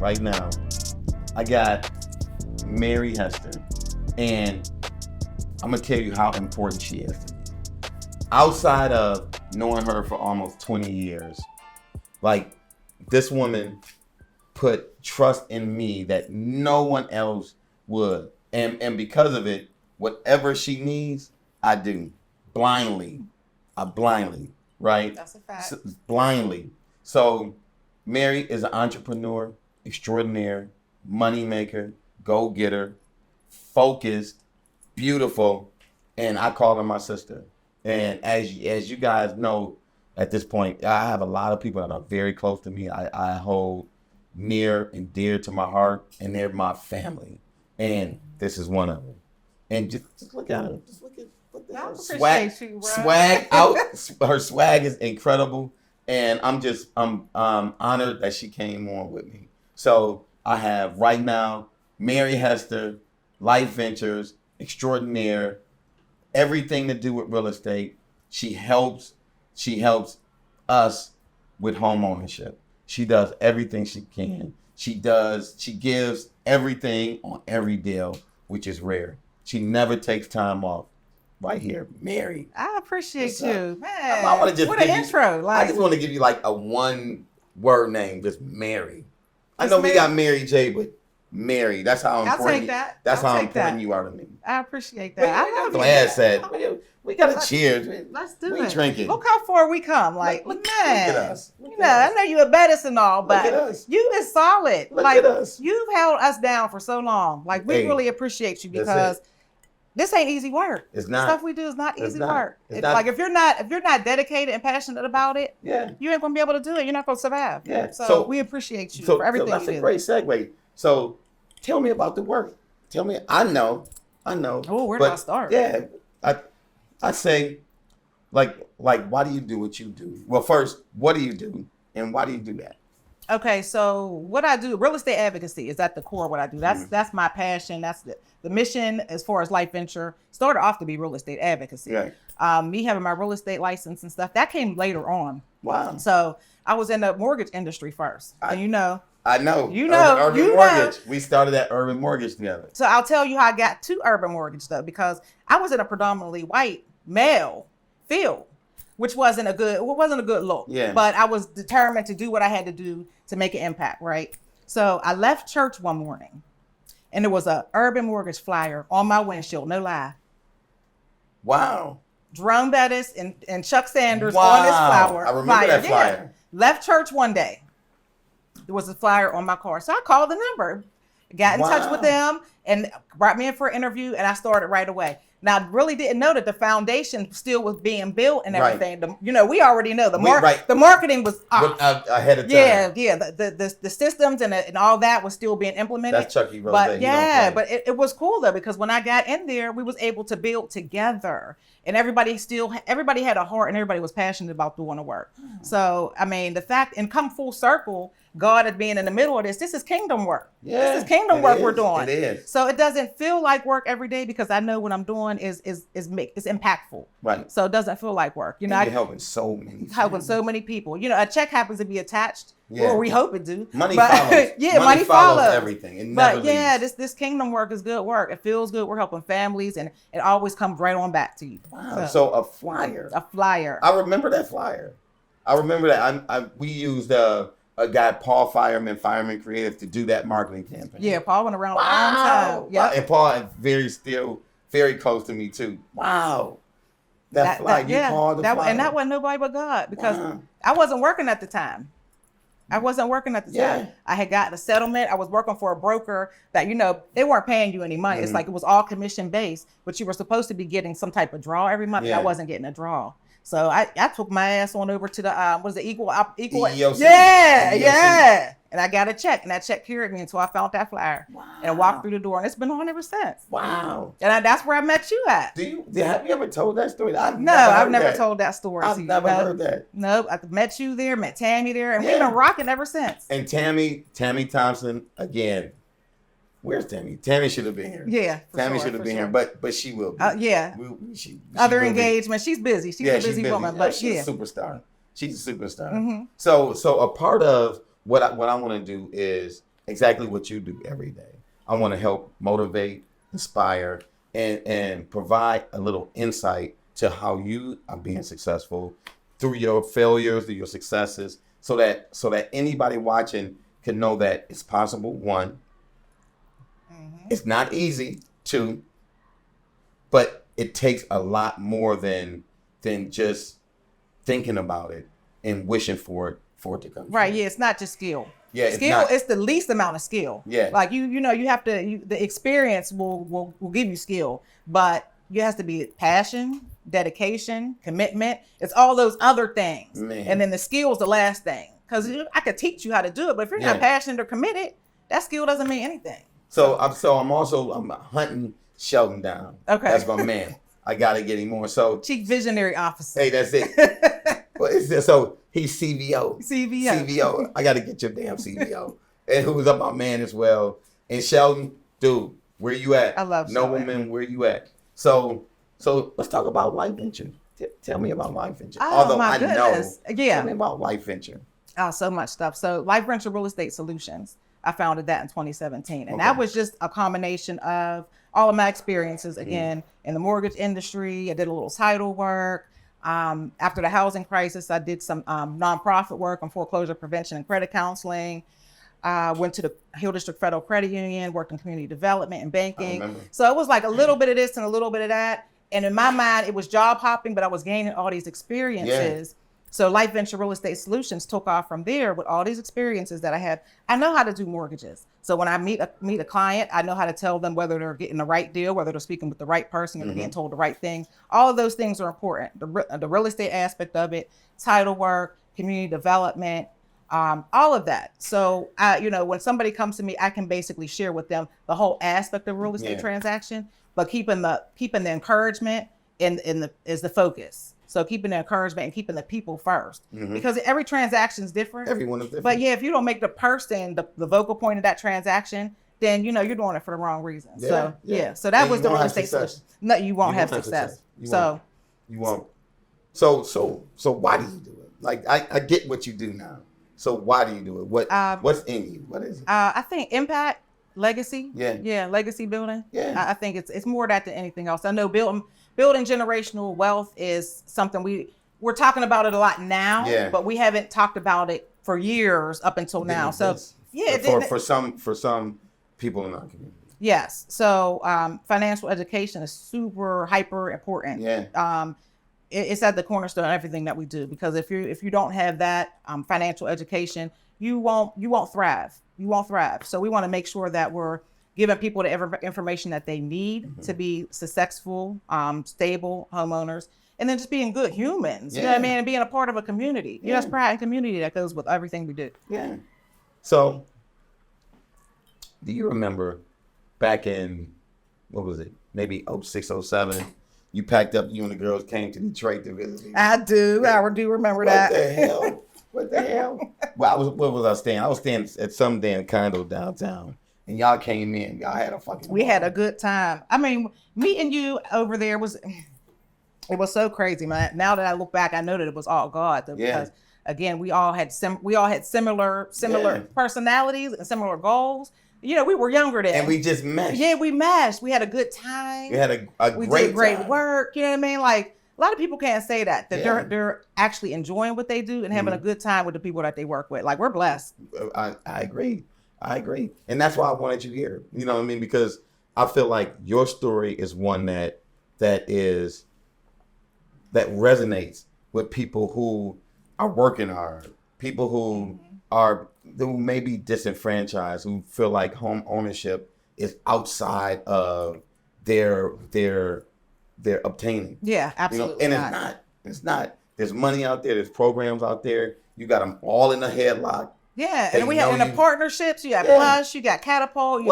right now, I got Mary Hester, and I'm gonna tell you how important she is to me. Outside of knowing her for almost 20 years, like, this woman put trust in me that no one else would. And because of it, whatever she needs, I do. Blindly. Right? That's a fact. Blindly. So Mary is an entrepreneur, extraordinaire, money maker, go-getter, focused, beautiful, and I call her my sister. And as you guys know, at this point, I have a lot of people that are very close to me. I hold near and dear to my heart, and they're my family. And this is one of them. And just look at her. Just look at her swag out. Her swag is incredible, and I'm honored that she came on with me. So I have right now Mary Hester, Life Ventures, extraordinaire, everything to do with real estate. She helps us with home ownership. She does everything she can. She gives everything on every deal, which is rare. She never takes time off. Right here, Mary. I appreciate you, man. I want to just what an intro. I just want to give you like a one word name, just Mary. I know we got Mary J, but Mary. That's how important. I'll take that. That's how important you are to me. I appreciate that. I love Glad said. We got to cheers. Let's do it. We drinking. Look how far we come. Like, look man. at us. I know you a Bettis and all, but you is solid. Look like, at us. You've held us down for so long. Like, we really appreciate you because this ain't easy work. It's not. The stuff we do is not easy work. Like, if you're not dedicated and passionate about it, you ain't gonna be able to do it. You're not gonna survive. Yeah. So we appreciate you for everything that's you do. a great segue. So tell me about the work. Tell me. I know. Oh, where do I start? Yeah. I say, like, why do you do what you do? Well, first, what do you do, and why do you do that? Okay, so what I do, real estate advocacy is at the core of what I do. That's my passion. That's the mission as far as Life Venture. Started off to be real estate advocacy. Right. Me having my real estate license and stuff, that came later on. Wow. So I was in the mortgage industry first. And I know. Urban Mortgage. We started at Urban Mortgage together. So I'll tell you how I got to Urban Mortgage though, because I was in a predominantly white male field, which wasn't a good look. Yeah. But I was determined to do what I had to do to make an impact, right? So I left church one morning and there was a Urban Mortgage flyer on my windshield, no lie. Wow. John Bettis and Chuck Sanders on this flyer. I remember that flyer. Yeah. Left church one day. There was a flyer on my car. So I called the number, got in touch with them, and brought me in for an interview, and I started right away. Now, I really didn't know that the foundation still was being built and everything. Right. We already know the marketing was ahead of time. Yeah. The systems and all that was still being implemented. That's Chucky Rose. But it was cool though, because when I got in there, we was able to build together, and everybody had a heart, and everybody was passionate about doing the work. So I mean, the fact and come full circle, God at being in the middle of this is kingdom work. Yeah, this is kingdom work we're doing. It is. So it doesn't feel like work every day because I know what I'm doing is impactful. Right. So it doesn't feel like work. You're helping so many people. A check happens to be attached, or we hope it do. Money follows. Money follows everything. It never leaves. this kingdom work is good work. It feels good. We're helping families, and it always comes right on back to you. Wow. So a flyer. I remember that flyer. I remember that. We used a guy, Paul Fireman Creative, to do that marketing campaign. Yeah, Paul went around a long time. Yeah, and Paul is very close to me too. Wow, that flyer. You called the flyer, and that wasn't nobody but God, because I wasn't working at the time. I had gotten a settlement. I was working for a broker that, they weren't paying you any money. It's like it was all commission based, but you were supposed to be getting some type of draw every month. I wasn't getting a draw. So I took my ass on over to the equal EEOC. Yeah. And I got a check, and that check carried me until I found that flyer and walked through the door, and it's been on ever since. Wow. And that's where I met you at. Have you ever told that story? I've never told that story. I've never heard that. Nope. I met you there, met Tammy there, and we've been rocking ever since. And Tammy Thompson, again. Where's Tammy? Tammy should have been here. Yeah, Tammy should have been here, but she will be. Yeah. She Other engagement. She's busy. She's a busy woman, but she's a superstar. She's a superstar. Mm-hmm. So a part of what I want to do is exactly what you do every day. I want to help motivate, inspire, and provide a little insight to how you are being successful through your failures, through your successes, so that anybody watching can know that it's possible. One, it's not easy. Two, but it takes a lot more than just thinking about it and wishing for it to come Right. true. Yeah. It's not just skill. Yeah, Skill is the least amount of skill. Yeah. Like you have to, the experience will give you skill, but it has to be passion, dedication, commitment. It's all those other things. Man. And then the skill is the last thing. Because I could teach you how to do it, but if you're not passionate or committed, that skill doesn't mean anything. So I'm hunting Sheldon down. Okay. That's my man. I gotta get him more. So Chief Visionary Officer. hey, that's it. What is this? So he's CVO. CVO. I gotta get your damn CVO. And who's up my man as well. And Sheldon, dude, where you at? I love Sheldon. Nobleman, where you at? So let's talk about Life Venture. Tell me about Life Venture. Oh, Although my I goodness. know. Yeah. Tell me about Life Venture. Oh, so much stuff. So Life Venture Real Estate Solutions, I founded that in 2017. And that was just a combination of all of my experiences, again, in the mortgage industry. I did a little title work. After the housing crisis, I did some nonprofit work on foreclosure prevention and credit counseling. Went to the Hill District Federal Credit Union, worked in community development and banking. So it was like a little bit of this and a little bit of that. And in my mind, it was job hopping, but I was gaining all these experiences. So Life Venture Real Estate Solutions took off from there with all these experiences that I had. I know how to do mortgages. So when I meet a client, I know how to tell them whether they're getting the right deal, whether they're speaking with the right person, or they're getting told the right thing. All of those things are important. The real estate aspect of it, title work, community development, all of that. So when somebody comes to me, I can basically share with them the whole aspect of real estate transaction, but keeping the encouragement is the focus. So keeping the encouragement and keeping the people first, because every transaction is different. Everyone is different. But yeah, if you don't make the person the vocal point of that transaction, then you're doing it for the wrong reason. So that was the real estate solution. No, you won't have success. So you won't. So why do you do it? Like I get what you do now. So why do you do it? What's in you? What is it? I think impact, legacy. Yeah. Legacy building. Yeah. I think it's more that than anything else. I know building generational wealth is something we're talking about it a lot now, but we haven't talked about it for years up until now. So for some people in our community. Yes. So financial education is super hyper important. Yeah. It's at the cornerstone of everything that we do, because if you don't have that financial education, you won't thrive. You won't thrive. So we want to make sure that we're giving people the information that they need to be successful, stable homeowners, and then just being good humans. You know what I mean? And being a part of a community. There's pride and community that goes with everything we do. Yeah. So, do you remember back in, what was it? Maybe 06, 07, you packed up, you and the girls came to Detroit to visit me? I do. I do remember that. What the hell? What the hell? Well, where was I staying? I was staying at some damn condo downtown. And y'all came in. Y'all had a fucking We had a good time. I mean, meeting you over there was so crazy, man. Now that I look back, I know that it was all God, though, because again, we all had similar personalities and similar goals. We were younger then. And we just meshed. Yeah, we meshed. We had a good time. We had we great did great time. work. You know what I mean? Like, a lot of people can't say that they're actually enjoying what they do and having a good time with the people that they work with. Like, we're blessed. I agree. And that's why I wanted you here. You know what I mean? Because I feel like your story is one that resonates with people who are working hard, people who who may be disenfranchised, who feel like home ownership is outside of their obtaining. Yeah, absolutely. And it's not. There's money out there. There's programs out there. You got them all in a headlock. Yeah, and we have in the partnerships. You got Plush, you got Catapult.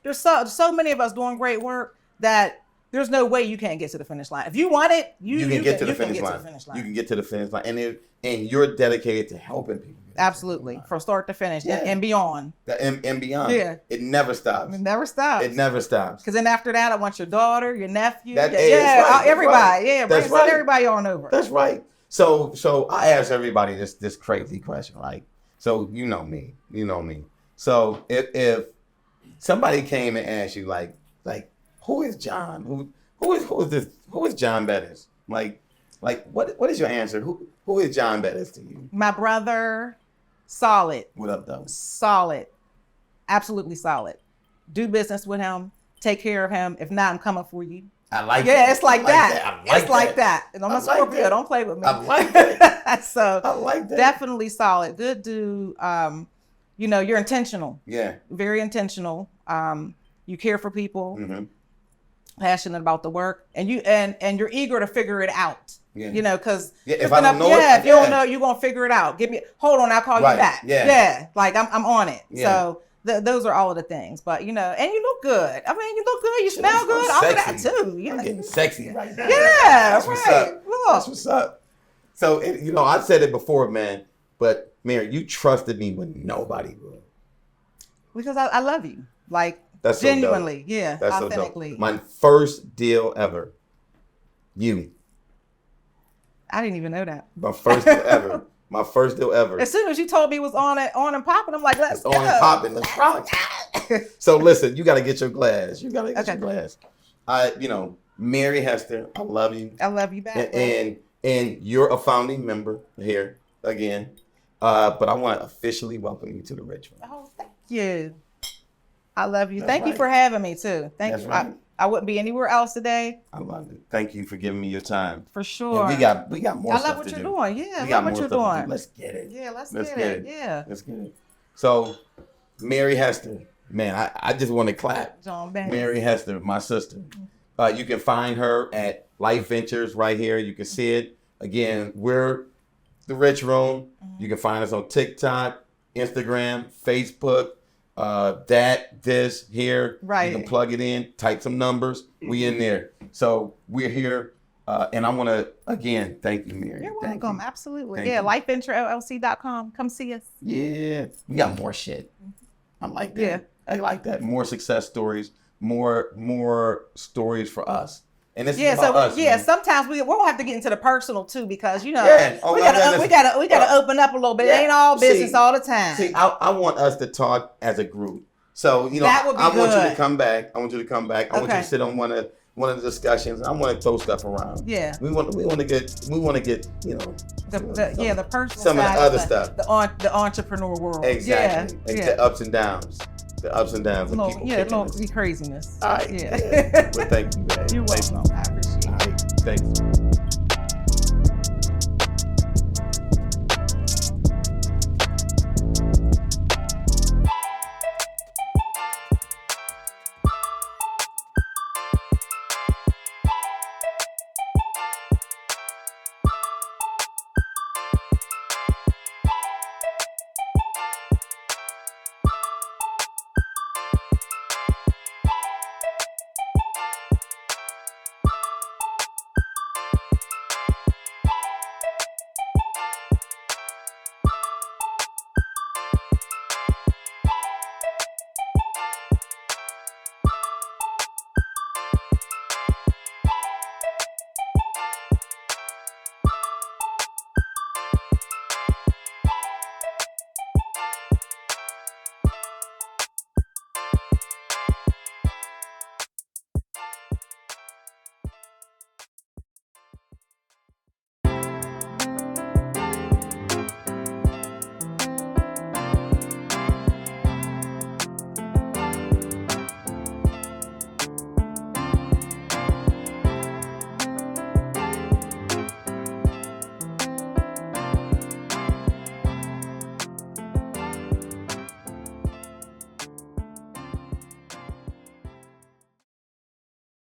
There's so many of us doing great work that there's no way you can't get to the finish line. If you want it, you can get to the finish line. You can get to the finish line, and you're dedicated to helping people. Absolutely, from start to finish and beyond. And beyond. Yeah, it never stops. It never stops. It never stops. Because then after that, I want your daughter, your nephew, right, everybody. Right. Bring everybody on over. That's right. So I ask everybody this crazy question, like, so you know me. So if somebody came and asked you like who is John? Who is John Bettis? Like what is your answer? Who is John Bettis to you? My brother, solid. What up though? Solid. Absolutely solid. Do business with him. Take care of him. If not, I'm coming for you. I like Yeah, that. it's like that. I It's like that. And I'm a Scorpio. that. Don't play with me. I like that. So I like that. definitely solid. Good dude. You know, you're intentional. Yeah. Very intentional. You care for people. Mm-hmm. Passionate about the work, and you're eager to figure it out. Yeah. You know, because if I don't know it, if you don't know, you're gonna figure it out. Hold on, I'll call you back. Yeah. Like I'm on it. Yeah. So those are all of the things. But you know, and you look good. I mean, you look good. You smell good. All of that too. You I'm know? getting sexy right now. Yeah, That's right. what's up. Look. That's what's up. So I said it before, man. But Mary, you trusted me when nobody would. Because I love you. Like That's so genuinely. dope. Yeah. That's authentically. so dope. My first deal ever. You. I didn't even know that. My first deal ever. My first deal ever. As soon as you told me it was on and popping, I'm like, let's It's go. on and popping. Let's rock. So listen, you got to get your glass. You got to get your glass. Mary Hester, I love you. I love you back. And you're a founding member here again. But I want to officially welcome you to the Rich Room. Oh, thank you. I love you. That's Thank you right. for having me too. Thank That's you. right. I wouldn't be anywhere else today. I love it. Thank you for giving me your time. For sure. And we got more I stuff love what to you're do. doing. Yeah, We I got love what more you're stuff to doing. do. Let's get it. Yeah, let's get get it. it. Yeah. Let's get it. So, Mary Hester, man, I just want to clap. John Bettis. Mary Hester, my sister. You can find her at Life Ventures right here. You can see it. Again, we're the Rich Room. You can find us on TikTok, Instagram, Facebook. This here. Right. You can plug it in, type some numbers. We in there. So we're here. And I want to, again, thank you, Mary. You're Thank welcome. you. Absolutely. Thank yeah, you. lifeventurellc.com. Come see us. Yeah. We got more shit. I like that. Yeah. I like that. More success stories, more stories for us. And this is Yeah, about us, man. sometimes we'll have to get into the personal too, because you know Yeah. we gotta open up a little bit. Yeah. It ain't all business See- all the time. See, I want us to talk as a group. So, That would be I want you to good. come back. I want you to come back. I want you Okay. to sit on one of the discussions. I want to throw stuff around. Yeah. We want to get The personal some of the side other of stuff. the entrepreneur world. Exactly. Yeah. And Yeah. the ups and downs. The ups and downs of Little, people. yeah, kicking little it. craziness. All right. Yeah. Yeah. Well, thank you, man. You're Thank you. welcome. I appreciate it. All right. Thanks.